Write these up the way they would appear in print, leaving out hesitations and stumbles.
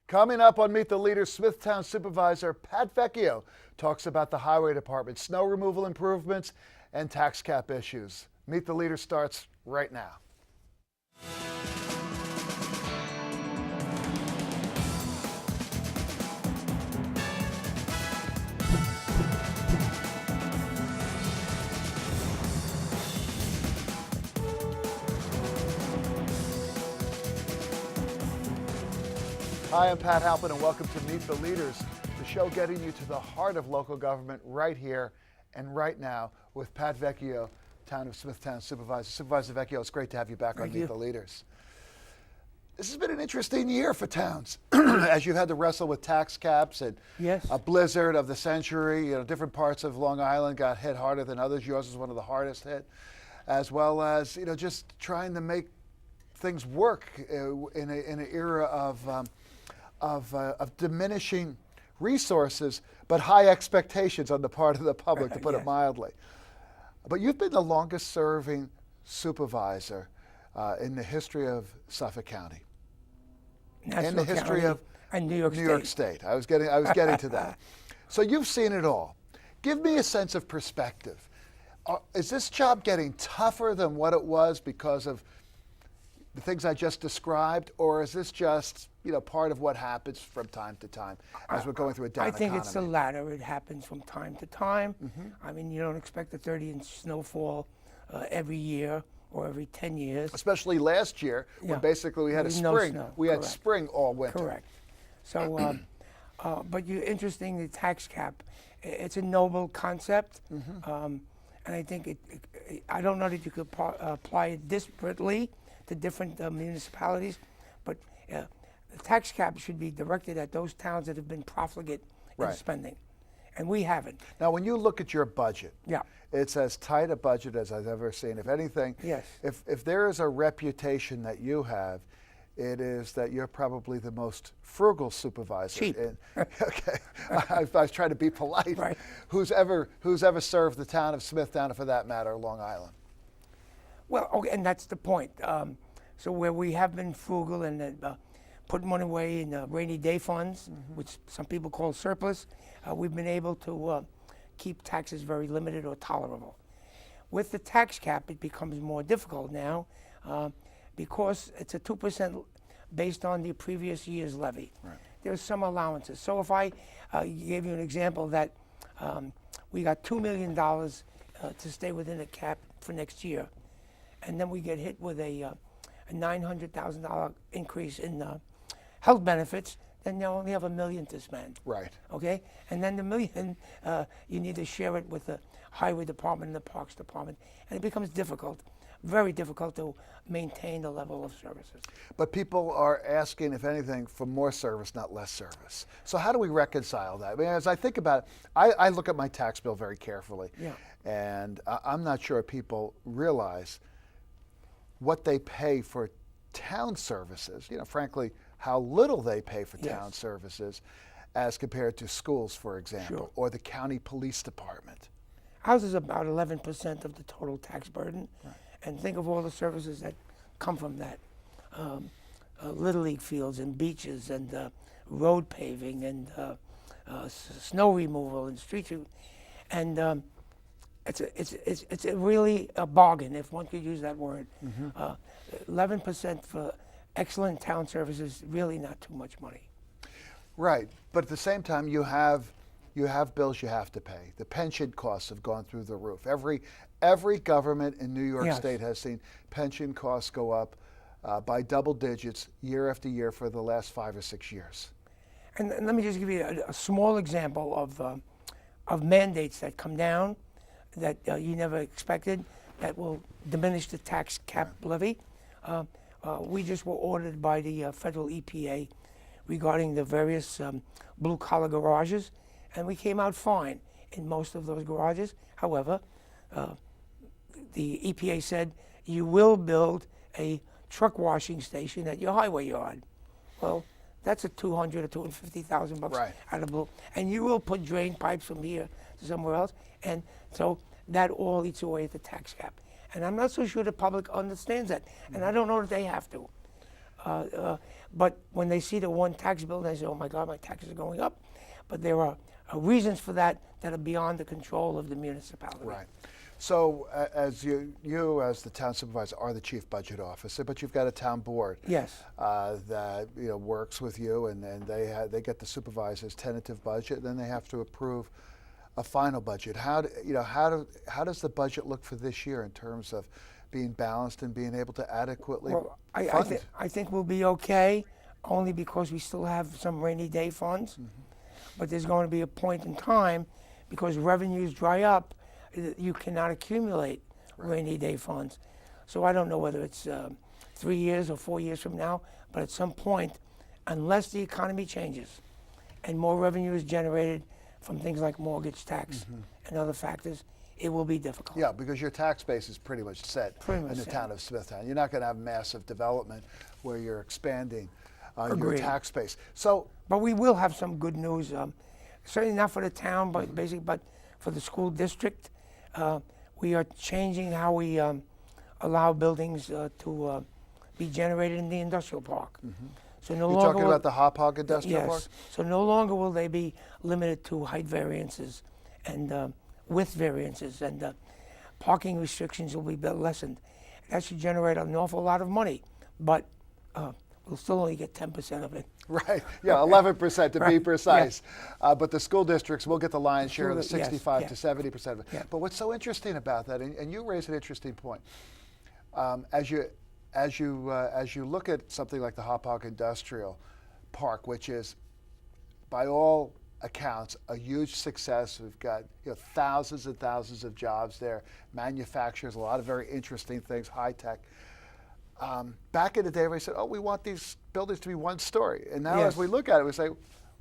Coming up on Meet the Leaders, Smithtown Supervisor Pat Vecchio talks about the Highway Department, snow removal improvements, and tax cap issues. Meet the Leaders starts right now. Hi, I'm Pat Halpin, and welcome to Meet the Leaders, the show getting you to the heart of local government right here and right now with Pat Vecchio, Town of Smithtown Supervisor. Supervisor Vecchio, it's great to have you back on Meet the Leaders. This has been an interesting year for towns, as you've had to wrestle with tax caps and a blizzard of the century. You know, different parts of Long Island got hit harder than others. Yours was one of the hardest hit, as well as just trying to make things work in an era of diminishing resources, but high expectations on the part of the public, to put it mildly. But you've been the longest serving supervisor in the history of Suffolk County. In the history of New York State. I was getting to that. So you've seen it all. Give me a sense of perspective. Is this job getting tougher than what it was because of the things I just described, or is this just part of what happens from time to time as we're going through a down economy? I think it's the latter. It happens from time to time. I mean, you don't expect a 30-inch snowfall every year or every 10 years. Especially last year, when basically we had a spring. We had spring all winter. Correct. So, but interesting, the tax cap. It's a noble concept, and I think I don't know that you could apply it disparately to different municipalities, but the tax cap should be directed at those towns that have been profligate in spending, and we haven't. Now, when you look at your budget, it's as tight a budget as I've ever seen. If anything, if there is a reputation that you have, it is that you're probably the most frugal supervisor. Cheap. Okay, I was trying to be polite. Right. Who's ever served the town of Smithtown, or for that matter, Long Island? Well, okay, and that's the point. So where we have been frugal and put money away in rainy day funds, which some people call surplus, we've been able to keep taxes very limited or tolerable. With the tax cap, it becomes more difficult now because it's a 2% based on the previous year's levy. Right. There's some allowances. So if I gave you an example that we got $2 million to stay within the cap for next year, and then we get hit with a $900,000 increase in health benefits, then you only have $1 million to spend. Right. Okay? And then the $1 million, you need to share it with the Highway Department and the Parks Department. And it becomes difficult, very difficult to maintain the level of services. But people are asking, if anything, for more service, not less service. So how do we reconcile that? I mean, as I think about it, I look at my tax bill very carefully. And I'm not sure people realize what they pay for town services, frankly, how little they pay for town services as compared to schools, for example, or the county police department. Ours is about 11% of the total tax burden. And think of all the services that come from that. Little League fields and beaches and road paving and snow removal and street. And it's really a bargain, if one could use that word. 11% for excellent town services, really not too much money. Right, but at the same time, you have bills you have to pay. The pension costs have gone through the roof. Every government in New York State has seen pension costs go up by double digits year after year for the last 5 or 6 years. And let me just give you a small example of mandates that come down that you never expected that will diminish the tax cap levy. We just were ordered by the federal EPA regarding the various blue-collar garages, and we came out fine in most of those garages. However, the EPA said you will build a truck washing station at your highway yard. Well, that's a $200,000 or $250,000 out of blue, and you will put drain pipes from here to somewhere else, and so that all eats away at the tax cap. And I'm not so sure the public understands that, and I don't know that they have to. But when they see the one tax bill, they say, "Oh my God, my taxes are going up." But there are reasons for that that are beyond the control of the municipality. Right. So as you as the town supervisor are the chief budget officer, but you've got a town board. Yes. That works with you, and then they get the supervisor's tentative budget, and then they have to approve a final budget. How does the budget look for this year in terms of being balanced and being able to adequately fund? I think we'll be okay, only because we still have some rainy day funds. Mm-hmm. But there's going to be a point in time, because revenues dry up, you cannot accumulate rainy day funds. So I don't know whether it's 3 years or 4 years from now, but at some point, unless the economy changes and more revenue is generated from things like mortgage tax and other factors, it will be difficult. Yeah, because your tax base is pretty much set in the town of Smithtown. You're not going to have massive development where you're expanding your tax base. So, but we will have some good news. Certainly not for the town, but basically, but for the school district, we are changing how we allow buildings to be generated in the industrial park. So no you're longer talking about the Hop Hog Industrial yes. Park? So no longer will they be limited to height variances and width variances, and parking restrictions will be lessened. That should generate an awful lot of money, but we'll still only get 10% of it. Right, yeah, 11% to be precise. Yeah. But the school districts will get the lion's share of the 65 to 70% of it. Yeah. But what's so interesting about that, and you raise an interesting point, as you look at something like the Hop Hog Industrial Park, which is, by all accounts, a huge success. We've got thousands and thousands of jobs there, manufacturers, a lot of very interesting things, high tech. Back in the day, everybody said, "Oh, we want these buildings to be one story." And now, as we look at it, we say,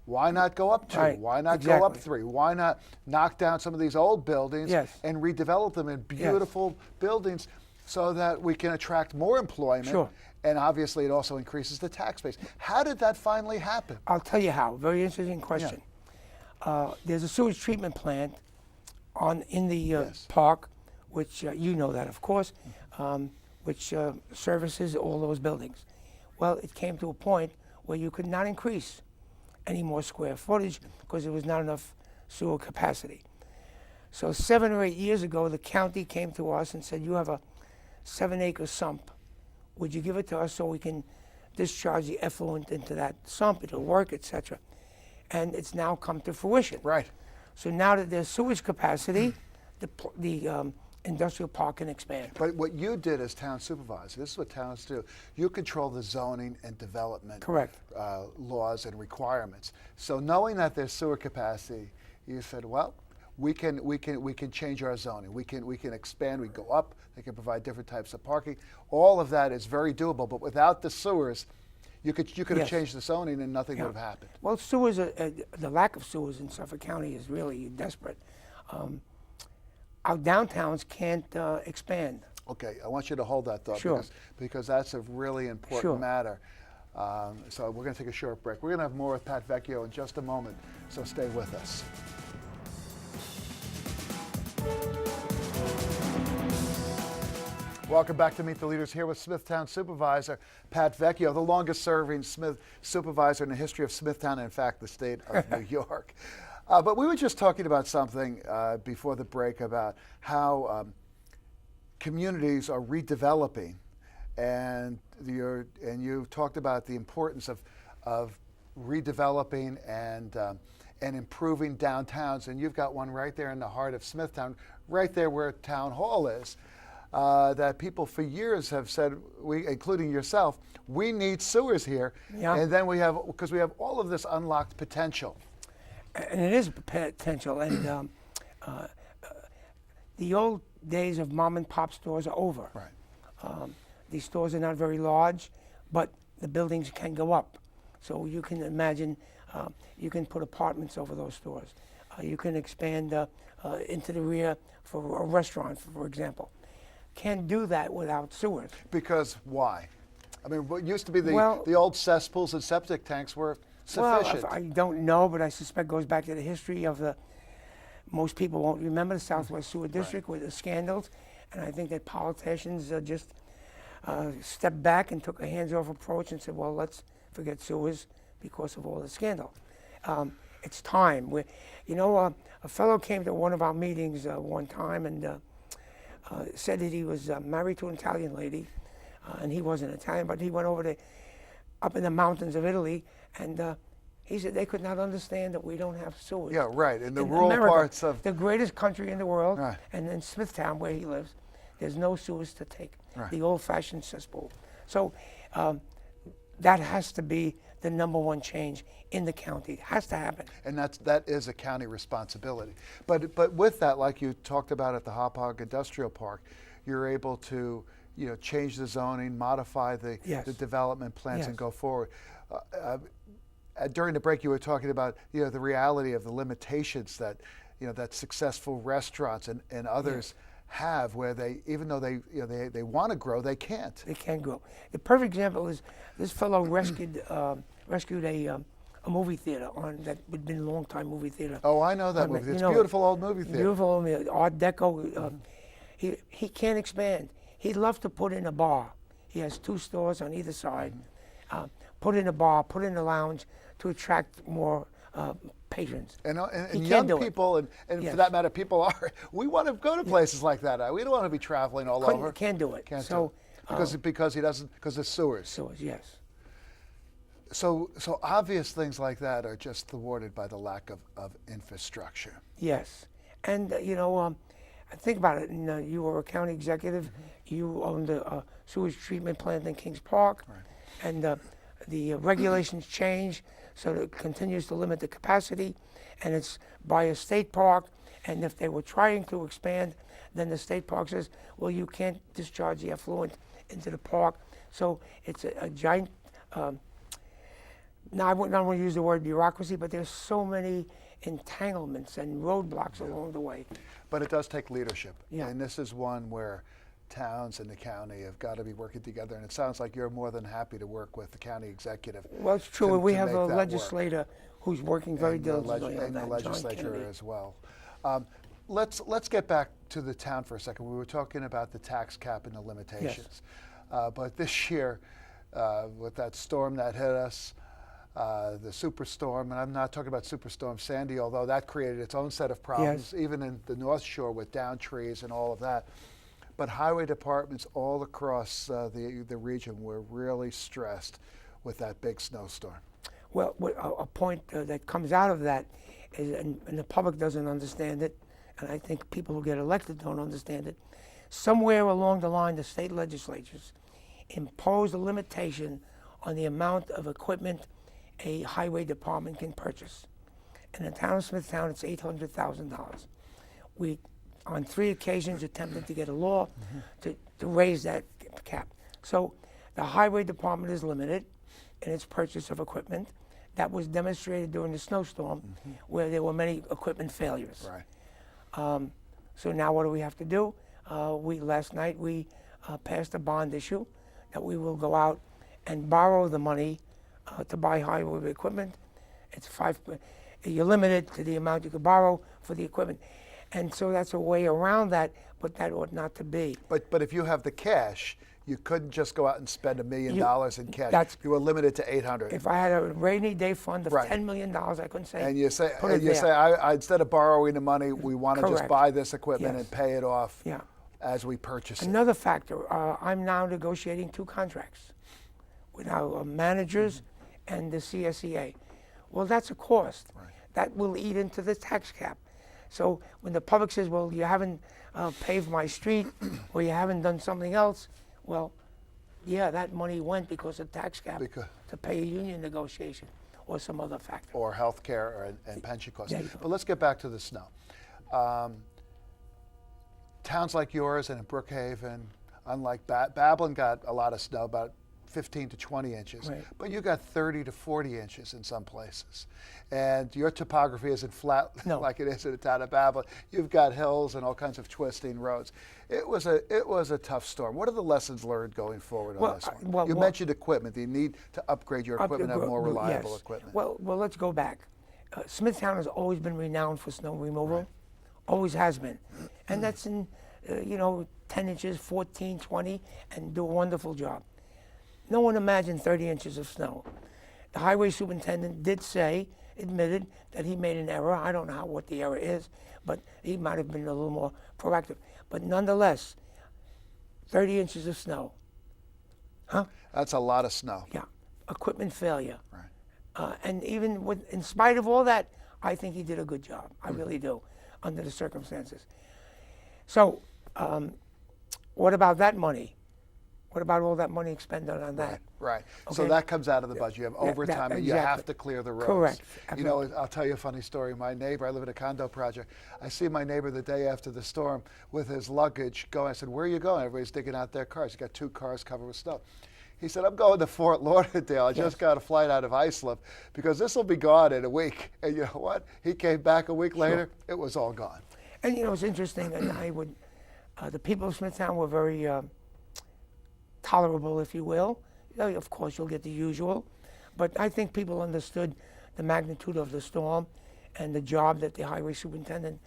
"Why not go up 2? Right. Why not go up 3? Why not knock down some of these old buildings and redevelop them in beautiful buildings so that we can attract more employment?" Sure. And obviously, it also increases the tax base. How did that finally happen? I'll tell you how. Very interesting question. There's a sewage treatment plant in the park, which you know that, of course, which services all those buildings. Well, it came to a point where you could not increase any more square footage because there was not enough sewer capacity. So 7 or 8 years ago, the county came to us and said, "You have a 7-acre sump. Would you give it to us so we can discharge the effluent into that sump? It'll work, etc." And it's now come to fruition. Right. So now that there's sewage capacity, the industrial park can expand. But what you did as town supervisor, this is what towns do. You control the zoning and development Correct. Laws and requirements. So knowing that there's sewer capacity, you said, well, we can change our zoning. We can expand. We go up. They can provide different types of parking. All of that is very doable. But without the sewers, you could have changed the zoning and nothing would have happened. Well, sewers, the lack of sewers in Suffolk County is really desperate. Our downtowns can't expand. Okay, I want you to hold that thought because that's a really important matter. So we're going to take a short break. We're going to have more with Pat Vecchio in just a moment, so stay with us. Welcome back to Meet the Leaders, here with Smithtown Supervisor Pat Vecchio, the longest serving supervisor in the history of Smithtown, and in fact, the state of New York. But we were just talking about something before the break about how communities are redeveloping, and you talked about the importance of redeveloping and improving downtowns, and you've got one right there in the heart of Smithtown, right there where Town Hall is. That people for years have said, including yourself, we need sewers here, and then because we have all of this unlocked potential. And it is potential, and the old days of mom and pop stores are over. Right. These stores are not very large, but the buildings can go up. So you can imagine, you can put apartments over those stores. You can expand into the rear for a restaurant, for example. Can't do that without sewers. Because why? I mean, what used to be the old cesspools and septic tanks were sufficient. Well, I don't know, but I suspect it goes back to the history of most people won't remember the Southwest Sewer District with the scandals, and I think that politicians just stepped back and took a hands-off approach and said, well, let's forget sewers because of all the scandal. It's time. A fellow came to one of our meetings one time and said that he was married to an Italian lady, and he wasn't Italian, but he went up in the mountains of Italy, and he said they could not understand that we don't have sewers. Yeah, right. In the In rural America, parts of the greatest country in the world, Right. and in Smithtown, where he lives, there's no sewers to take. Right. The old-fashioned cesspool. So that has to be the number one change in the county. It has to happen. and that is a county responsibility. But with that, like you talked about at the Hauppauge Industrial Park, you're able to change the zoning, modify the Yes. development plans, Yes. and go forward. During the break, you were talking about the reality of the limitations that that successful restaurants and others have, where they, even though they want to grow, they can't. They can grow. The perfect example is this fellow rescued a movie theater that had been a long-time movie theater. Oh, I know that movie. It's a beautiful old movie theater. Beautiful old Art Deco. He can't expand. He'd love to put in a bar. He has 2 stores on either side. Put in a bar, put in a lounge to attract more patrons. And He young can't do it. people, and Yes. for that matter, people we want to go to places like that. We don't want to be traveling all over. Can't do it. Can't So do it. Because he doesn't, because of sewers. sewers, yes. So obvious things like that are just thwarted by the lack of infrastructure. Yes, and think about it. And, you were a county executive. You owned a sewage treatment plant in Kings Park, and the regulations change, so it continues to limit the capacity, and it's by a state park. And if they were trying to expand, then the state park says, well, you can't discharge the effluent into the park. So it's a giant. Now, I wouldn't want to use the word bureaucracy, but there's so many entanglements and roadblocks along the way. But it does take leadership. Yeah. And this is one where towns and the county have got to be working together. And it sounds like you're more than happy to work with the county executive. Well, it's true. to- We to have make a that work. legislator who's working very And the diligently on and that, the John legislature Kennedy. as well. Let's get back to the town for a second. We were talking about the tax cap and the limitations. But this year, with that storm that hit us, the superstorm, and I'm not talking about Superstorm Sandy, although that created its own set of problems, even in the North Shore with down trees and all of that. But highway departments all across the region were really stressed with that big snowstorm. Well, a point that comes out of that is, and the public doesn't understand it, and I think people who get elected don't understand it, somewhere along the line, the state legislatures imposed a limitation on the amount of equipment a highway department can purchase. In the town of Smithtown, it's $800,000. We, on 3 occasions, attempted to get a law to raise that cap. So the highway department is limited in its purchase of equipment. That was demonstrated during the snowstorm, where there were many equipment failures. Right. So now what do we have to do? Last night we passed a bond issue that we will go out and borrow the money to buy highway equipment. It's you're limited to the amount you can borrow for the equipment. And so that's a way around that, but that ought not to be. But if you have the cash, you couldn't just go out and spend $1 million in cash. that's- You were limited to 800. If I had a rainy day fund of Right. $10 million, I couldn't say, And you say, put it there. I instead of borrowing the money, we want to just Correct. buy this equipment Yes. and pay it off Yeah. as we purchase it. Another factor, I'm now negotiating 2 contracts with our managers and the CSEA. Well, that's a cost. Right. That will eat into the tax cap. So when the public says, well, you haven't paved my street or you haven't done something else, well, yeah, that money went because of tax cap to pay a union negotiation or some other factor. Or health care and pension costs. There you go. But let's get back to the snow. Towns like yours and in Brookhaven, unlike Babylon got a lot of snow, about 15 to 20 inches. Right. But you got 30 to 40 inches in some places. And your topography isn't flat No. like it is in the town of Babylon. You've got hills and all kinds of twisting roads. It was a tough storm. What are the lessons learned going forward on this one? You mentioned equipment. You need to upgrade your equipment, have more reliable yes. equipment. Well, let's go back. Smithtown has always been renowned for snow removal, always has been. And that's in 10 inches, 14, 20, and do a wonderful job. No one imagined 30 inches of snow. The highway superintendent did say, admitted that he made an error. I don't know what the error is, but he might have been a little more proactive. But nonetheless, 30 inches of snow. Huh? That's a lot of snow. Yeah. Equipment failure. Right. And even in spite of all that, I think he did a good job. I really do, under the circumstances. So, what about that money? What about all that money expended on that? Right. So Okay. that comes out of the budget. You have overtime, and you have exactly. to clear the roads. Correct. You know, I'll tell you a funny story. My neighbor, I live in a condo project. I see my neighbor the day after the storm with his luggage going. I said, "Where are you going?" Everybody's digging out their cars. He's got 2 cars covered with snow. He said, "I'm going to Fort Lauderdale. I just got a flight out of Iceland because this will be gone in a week." And you know what? He came back a week later. It was all gone. And it's interesting, and the people of Smithtown were very tolerable, if you will. Of course, you'll get the usual, but I think people understood the magnitude of the storm and the job that the highway superintendent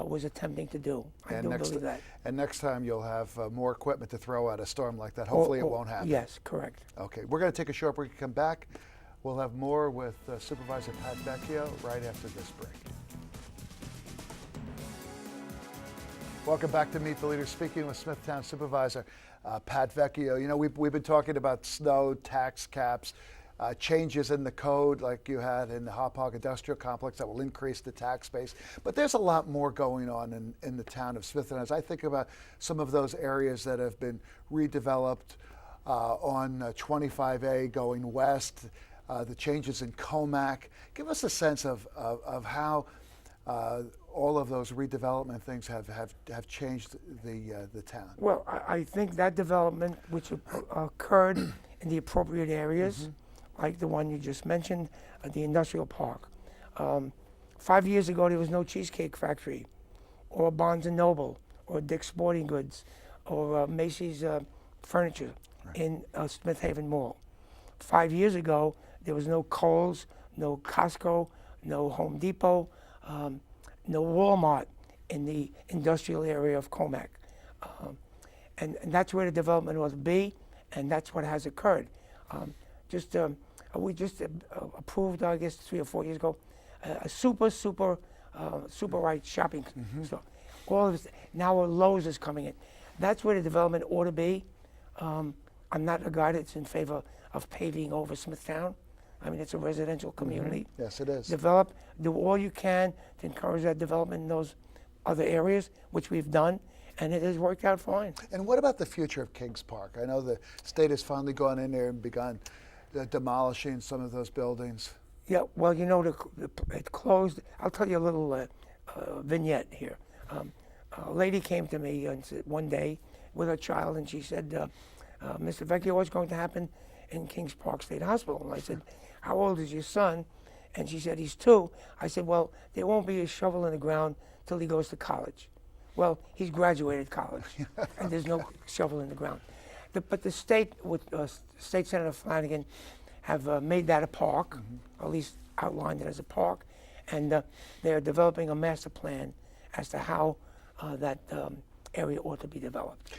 was attempting to do. I do believe that. And next time you'll have more equipment to throw at a storm like that. Hopefully it won't happen. Yes, correct. Okay, we're going to take a short break and come back. We'll have more with Supervisor Pat Vecchio right after this break. Welcome back to Meet the Leaders. Speaking with Smithtown Supervisor Pat Vecchio. You know, we've been talking about snow, tax caps, changes in the code like you had in the Hauppauge Industrial Complex that will increase the tax base. But there's a lot more going on in the town of Smithtown. As I think about some of those areas that have been redeveloped on 25A going west, the changes in Comac, give us a sense of how all of those redevelopment things have changed the town. Well, I think that development, which occurred in the appropriate areas, like the one you just mentioned, the industrial park. 5 years ago, there was no Cheesecake Factory, or Barnes and Noble, or Dick's Sporting Goods, or Macy's Furniture in Smith Haven Mall. 5 years ago, there was no Kohl's, no Costco, no Home Depot, no Walmart in the industrial area of Comac. And that's where the development ought to be, and that's what has occurred. We just approved, I guess, 3 or 4 years ago, a super right shopping store. All of this, now a Lowe's is coming in. That's where the development ought to be. I'm not a guy that's in favor of paving over Smithtown. I mean, it's a residential community. Yes, it is. Develop, do all you can to encourage that development in those other areas, which we've done, and it has worked out fine. And what about the future of Kings Park? I know the state has finally gone in there and begun demolishing some of those buildings. Yeah, well, it closed. I'll tell you a little vignette here. A lady came to me and said, one day with her child, and she said, Mr. Vecchio, what's going to happen in Kings Park State Hospital? And I said, how old is your son? And she said, he's 2. I said, well, there won't be a shovel in the ground till he goes to college. Well, he's graduated college, and there's no shovel in the ground. But the state, with State Senator Flanagan, have made that a park, or at least outlined it as a park, and they're developing a master plan as to how that area ought to be developed.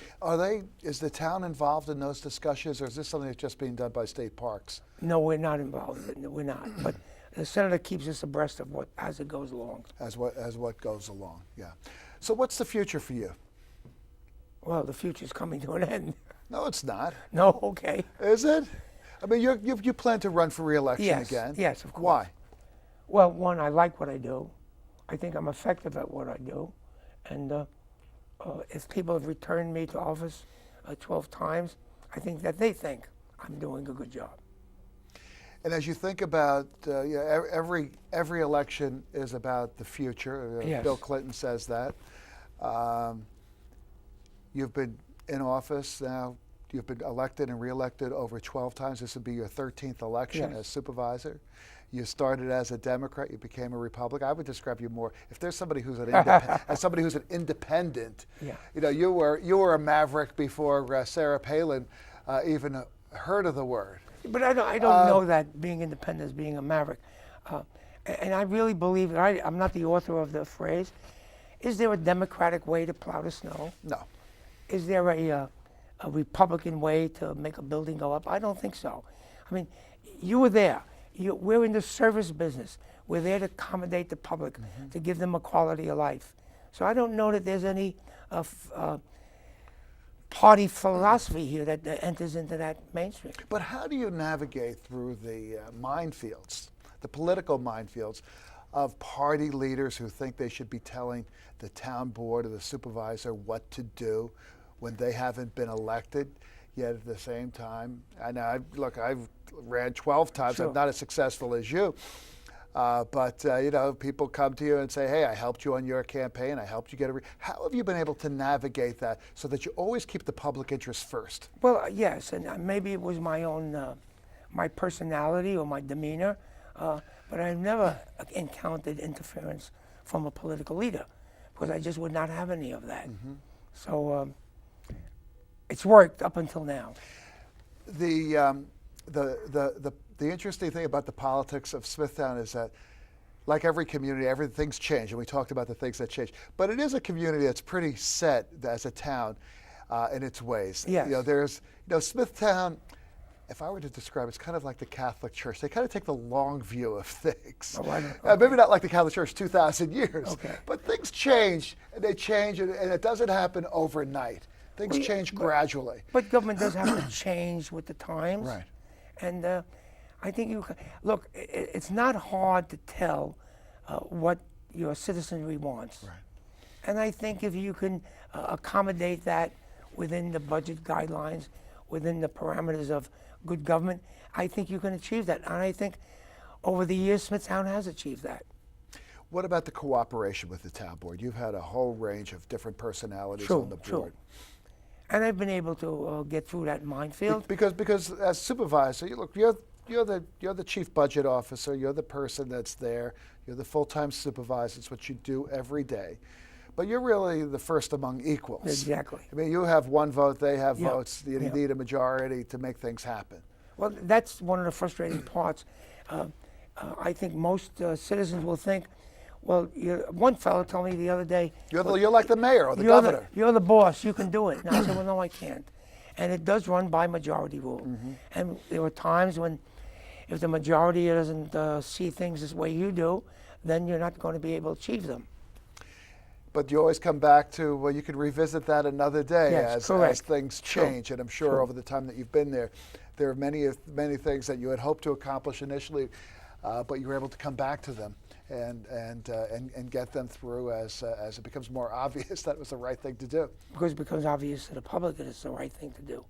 Is the town involved in those discussions, or is this something that's just being done by state parks? No, we're not involved. We're not. But the senator keeps us abreast of as it goes along. As what goes along, yeah. So what's the future for you? Well, the future's coming to an end. No, it's not. No, okay. Is it? I mean, you plan to run for re-election again? Yes, of course. Why? Well, one, I like what I do. I think I'm effective at what I do. And if people have returned me to office 12 times, I think that they think I'm doing a good job. And as you think about, every election is about the future. Yes. Bill Clinton says that. You've been in office now. You've been elected and reelected over 12 times. This would be your 13th election as supervisor. You started as a Democrat. You became a Republican. I would describe you more, if there's somebody who's as somebody who's an independent. Yeah. You were a maverick before Sarah Palin even heard of the word. But I don't know that being independent is being a maverick. And I really believe, I'm not the author of the phrase, Is there a democratic way to plow the snow? No. Is there a Republican way to make a building go up? I don't think so. I mean, you were there. We're in the service business. We're there to accommodate the public, to give them a quality of life. So I don't know that there's any party philosophy here that enters into that mainstream. But how do you navigate through the minefields, the political minefields of party leaders who think they should be telling the town board or the supervisor what to do when they haven't been elected, yet at the same time, I know, I've ran 12 times, Sure. I'm not as successful as you, but you know, people come to you and say, hey, I helped you on your campaign, I helped you get how have you been able to navigate that so that you always keep the public interest first? Well, yes, and maybe it was my own, my personality or my demeanor, but I've never encountered interference from a political leader because I just would not have any of that. So it's worked up until now. The interesting thing about the politics of Smithtown is that, like every community, everything's changed, and we talked about the things that change. But it is a community that's pretty set as a town in its ways. Yes. You know, there's, you know, Smithtown, if I were to describe it, it's kind of like the Catholic Church. They kind of take the long view of things. Oh, I know. Maybe not like the Catholic Church 2,000 years, Okay. but things change, and they change, and it doesn't happen overnight. Things change gradually. But government does have to change with the times. Right. And I think look, it's not hard to tell what your citizenry wants. Right. And I think if you can accommodate that within the budget guidelines, within the parameters of good government, I think you can achieve that. And I think over the years, Smithtown has achieved that. What about the cooperation with the town board? You've had a whole range of different personalities True, on the true. board. And I've been able to get through that minefield. Because as supervisor, you're the chief budget officer. You're the person that's there. You're the full-time supervisor. It's what you do every day. But you're really the first among equals. Exactly. I mean, you have one vote, they have Yeah, votes. You yeah. need a majority to make things happen. Well, that's one of the frustrating parts. I think most citizens will think, well, one fellow told me the other day, You're like the mayor or the you're governor. You're the boss, you can do it. And I said, well, no, I can't. And it does run by majority rule. And there were times when if the majority doesn't see things this way you do, then you're not going to be able to achieve them. But you always come back to, well, you can revisit that another day Yes, as things True. change. And I'm sure over the time that you've been there, there are many things that you had hoped to accomplish initially, but you were able to come back to them and get them through as it becomes more obvious that it was the right thing to do. Because it becomes obvious to the public that it's the right thing to do.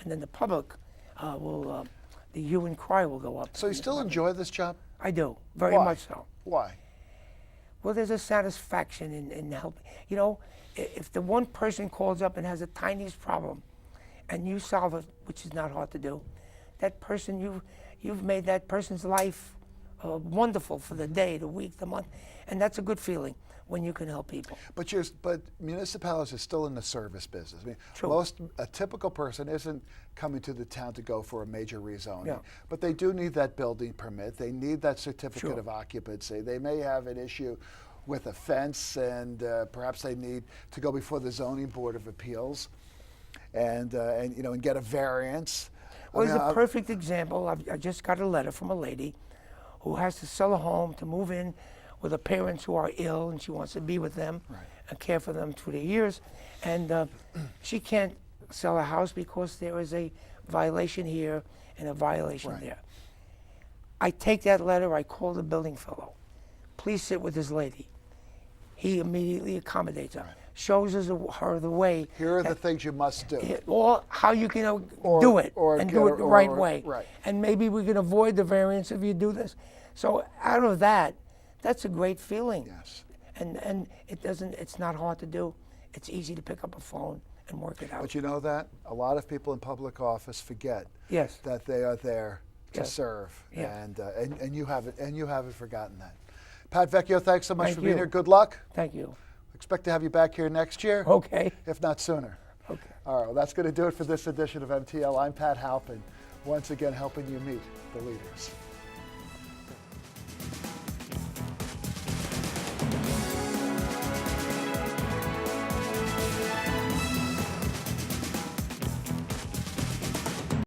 And then the public will, the hue and cry will go up. So you still enjoy this job? I do, very Why? much so. Why? Well, there's a satisfaction in helping. You know, if the one person calls up and has the tiniest problem, and you solve it, which is not hard to do, that person, you've made that person's life wonderful for the day, the week, the month, and that's a good feeling when you can help people. But municipalities are still in the service business. I mean, True. a typical person isn't coming to the town to go for a major rezoning, Yeah. but they do need that building permit. They need that certificate Sure. of occupancy. They may have an issue with a fence, and perhaps they need to go before the zoning board of appeals, and get a variance. Well, it's a perfect example. I just got a letter from a lady who has to sell a home to move in with her parents who are ill, and she wants to be with them and care for them through their years. And she can't sell a house because there is a violation here and a violation there. I take that letter, I call the building fellow. Please sit with this lady. He immediately accommodates her, shows her the way. Here are the things you must do. Or how you can do it and do it the right way. Right. And maybe we can avoid the variance if you do this. So out of that, that's a great feeling. Yes. And it's not hard to do. It's easy to pick up a phone and work it out. But you know that a lot of people in public office forget Yes. that they are there to Yes. serve, Yeah. and you haven't forgotten that. Pat Vecchio, thanks so much Thank for being you. here. Good luck. Thank you. Expect to have you back here next year, Okay. if not sooner. Okay. All right, well, that's going to do it for this edition of MTL. I'm Pat Halpin, once again helping you meet the leaders.